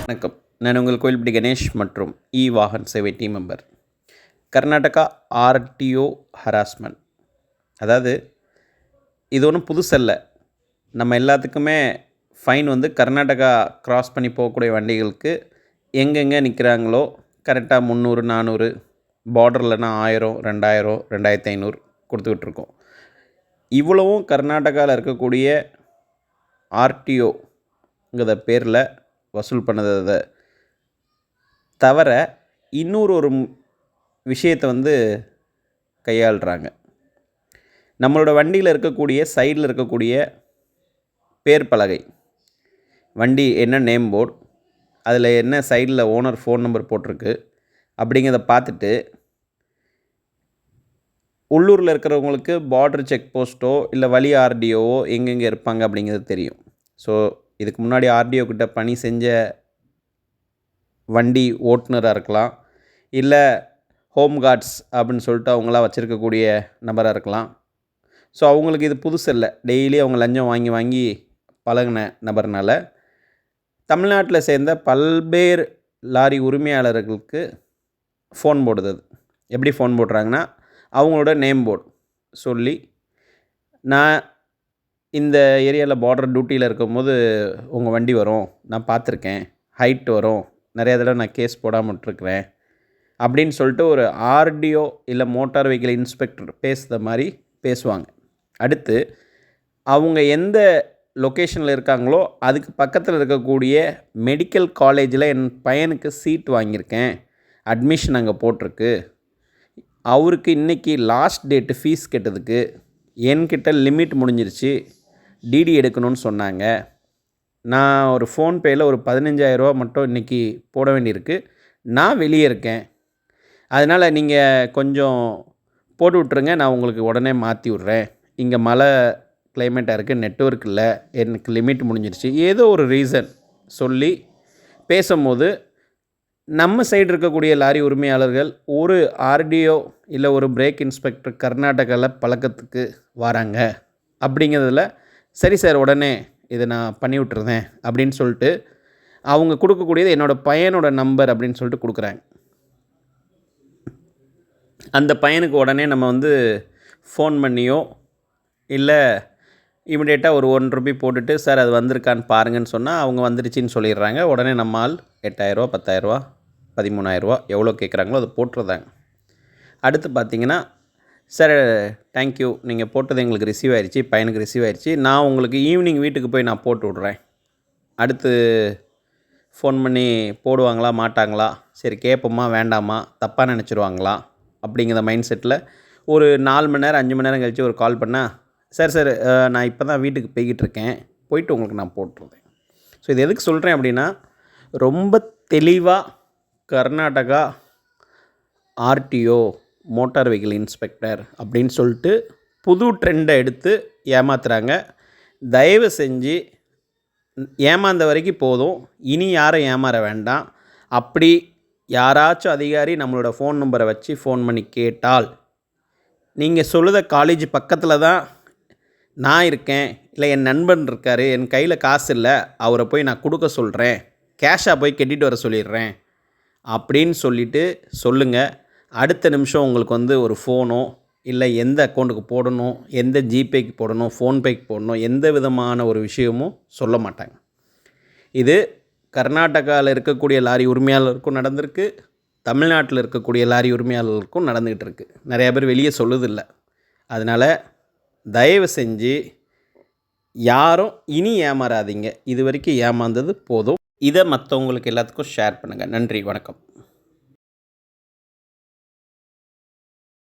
வணக்கம். நான் உங்கள் கோயில்பட்டி கணேஷ் மற்றும் வாகன் சேவை team member. Karnataka RTO harassment, அதாவது இது ஒன்றும் புதுசல்ல. நம்ம எல்லாத்துக்குமே ஃபைன் கர்நாடகா க்ராஸ் பண்ணி போகக்கூடிய வண்டிகளுக்கு எங்கெங்கே நிற்கிறாங்களோ கரெக்டாக 300 400, பார்டர்லனா 1000 2000 2500 கொடுத்துக்கிட்டுருக்கோம். இவ்வளவும் கர்நாடகாவில் இருக்கக்கூடிய ஆர்டிஓங்கிற பேரில் வசூல் பண்ணதை தவிர இன்னொரு விஷயத்தை கையாளுறாங்க. நம்மளோட வண்டியில் இருக்கக்கூடிய சைடில் இருக்கக்கூடிய பேர் பலகை, வண்டி என்ன நேம் போர்டு, அதில் என்ன சைடில் ஓனர் ஃபோன் நம்பர் போட்டிருக்கு அப்படிங்கிறத பார்த்துட்டு உள்ளூரில் இருக்கிறவங்களுக்கு பார்டர் செக் போஸ்ட்டோ இல்லை வழி ஆர்டிஓவோ எங்கெங்கே இருப்பாங்க அப்படிங்கிறது தெரியும். ஸோ இதுக்கு முன்னாடி ஆர்டிஓ கிட்ட பணி செஞ்ச வண்டி ஓட்டுநராக இருக்கலாம், இல்லை ஹோம் கார்ட்ஸ் அப்படின்னு சொல்லிட்டு அவங்களாம் வச்சுருக்கக்கூடிய நபராக இருக்கலாம். ஸோ அவங்களுக்கு இது புதுசு இல்லை. டெய்லி அவங்க லஞ்சம் வாங்கி வாங்கி பழகின நபர்னால தமிழ்நாட்டில் சேர்ந்த பல்வேறு லாரி உரிமையாளர்களுக்கு ஃபோன் போடுது. எப்படி ஃபோன் போடுறாங்கன்னா, அவங்களோட நேம் போர்டு சொல்லி, நான் இந்த ஏரியாவில் பார்டர் டியூட்டியில் இருக்கும்போது உங்கள் வண்டி வரும், நான் பார்த்துருக்கேன், ஹைட் வரும், நிறையா தடவை நான் கேஸ் போடாமல் விட்டுருக்குறேன் அப்படின்னு சொல்லிட்டு ஒரு ஆர்டிஓ இல்லை மோட்டார் வெஹிக்கிள் இன்ஸ்பெக்டர் பேசுகிற மாதிரி பேசுவாங்க. அடுத்து அவங்க எந்த லொக்கேஷனில் இருக்காங்களோ அதுக்கு பக்கத்தில் இருக்கக்கூடிய மெடிக்கல் காலேஜில் என் பையனுக்கு சீட் வாங்கியிருக்கேன், அட்மிஷன் அங்கே போட்டிருக்கு, அவருக்கு இன்றைக்கி லாஸ்ட் டேட்டு ஃபீஸ் கட்டுறதுக்கு, என்கிட்ட லிமிட் முடிஞ்சிருச்சு, டிடி எடுக்கணும்னு சொன்னாங்க, நான் ஒரு ஃபோன்பேயில் ஒரு 15,000 மட்டும் இன்றைக்கி போட வேண்டியிருக்கு, நான் வெளியே இருக்கேன், அதனால் நீங்கள் கொஞ்சம் போட்டு விட்ருங்க, நான் உங்களுக்கு உடனே மாற்றி விட்றேன், இங்கே மழை கிளைமேட்டாக இருக்குது, நெட்வொர்க் இல்லை, எனக்கு லிமிட் முடிஞ்சிருச்சு, ஏதோ ஒரு ரீசன் சொல்லி பேசும்போது நம்ம சைடு இருக்கக்கூடிய லாரி உரிமையாளர்கள் ஒரு ஆர்டிஓ இல்லை ஒரு பிரேக் இன்ஸ்பெக்டர் கர்நாடகாவில் பழக்கத்துக்கு வராங்க அப்படிங்கிறதுல, சரி சார் உடனே இதை நான் பண்ணி விட்டுருந்தேன் அப்படின்னு சொல்லிட்டு அவங்க கொடுக்கக்கூடியது என்னோடய பையனோட நம்பர் அப்படின்னு சொல்லிட்டு கொடுக்குறாங்க. அந்த பையனுக்கு உடனே நம்ம ஃபோன் பண்ணியோ இல்லை இமிடியேட்டாக ஒரு ₹1 போட்டுட்டு சார் அது வந்திருக்கான்னு பாருங்கன்னு சொன்னால் அவங்க வந்துருச்சின்னு சொல்லிடுறாங்க. உடனே நம்ம ஆள் 8,000 10,000 13,000 எவ்வளோ கேட்குறாங்களோ அதை போட்டுருந்தாங்க. அடுத்து பார்த்திங்கன்னா, சார் தேங்க்யூ, நீங்கள் போட்டது எங்களுக்கு ரிசீவ் ஆயிடுச்சு, பையனுக்கு ரிசீவ் ஆயிடுச்சு, நான் உங்களுக்கு ஈவினிங் வீட்டுக்கு போய் நான் போட்டு விட்றேன். அடுத்து ஃபோன் பண்ணி போடுவாங்களா மாட்டாங்களா, சரி கேட்போமா வேண்டாமா, தப்பாக நினச்சிருவாங்களா அப்படிங்கிற மைண்ட் செட்டில் ஒரு 4 மணி நேரம் 5 மணி நேரம் கழித்து ஒரு கால் பண்ணால், சார் நான் இப்போ தான் வீட்டுக்கு போய்கிட்டுருக்கேன், போயிட்டு உங்களுக்கு நான் போட்டுருவேன். ஸோ இது எதுக்கு சொல்கிறேன் அப்படின்னா, ரொம்ப தெளிவாக Karnataka RTO motor vehicle inspector அப்படின்னு சொல்லிட்டு புது ட்ரெண்டை எடுத்து ஏமாத்துறாங்க. தயவு செஞ்சு ஏமாந்த வரைக்கும் போதும், இனி யாரும் ஏமாற வேண்டாம். அப்படி யாராச்சும் அதிகாரி நம்மளோட ஃபோன் நம்பரை வச்சு ஃபோன் பண்ணி கேட்டால், நீங்கள் சொல்லுத காலேஜ் பக்கத்தில் தான் நான் இருக்கேன், இல்லை என் நண்பன் இருக்கார், என் கையில் காசு இல்லை, அவரை போய் நான் கொடுக்க சொல்கிறேன், கேஷாக போய் கட்டிட்டு வர சொல்லிடுறேன் அப்படின்னு சொல்லிவிட்டு சொல்லுங்கள். அடுத்த நிமிஷம் உங்களுக்கு ஒரு ஃபோனோ இல்லை எந்த அக்கௌண்ட்டுக்கு போடணும், எந்த ஜிபேக்கு போடணும், ஃபோன்பேக்கு போடணும், எந்த விதமான ஒரு விஷயமும் சொல்ல மாட்டாங்க. இது கர்நாடகாவில் இருக்கக்கூடிய லாரி உரிமையாளருக்கும் நடந்திருக்கு, தமிழ்நாட்டில் இருக்கக்கூடிய லாரி உரிமையாளர்களுக்கும் நடந்துக்கிட்டு இருக்குது. நிறையா பேர் வெளியே சொல்லுதில்லை. அதனால் தயவு செஞ்சு யாரும் இனி ஏமாறாதீங்க. இது வரைக்கும் ஏமாந்தது போதும். இதை மற்றவங்களுக்கு எல்லாத்துக்கும் ஷேர் பண்ணுங்கள். நன்றி, வணக்கம்.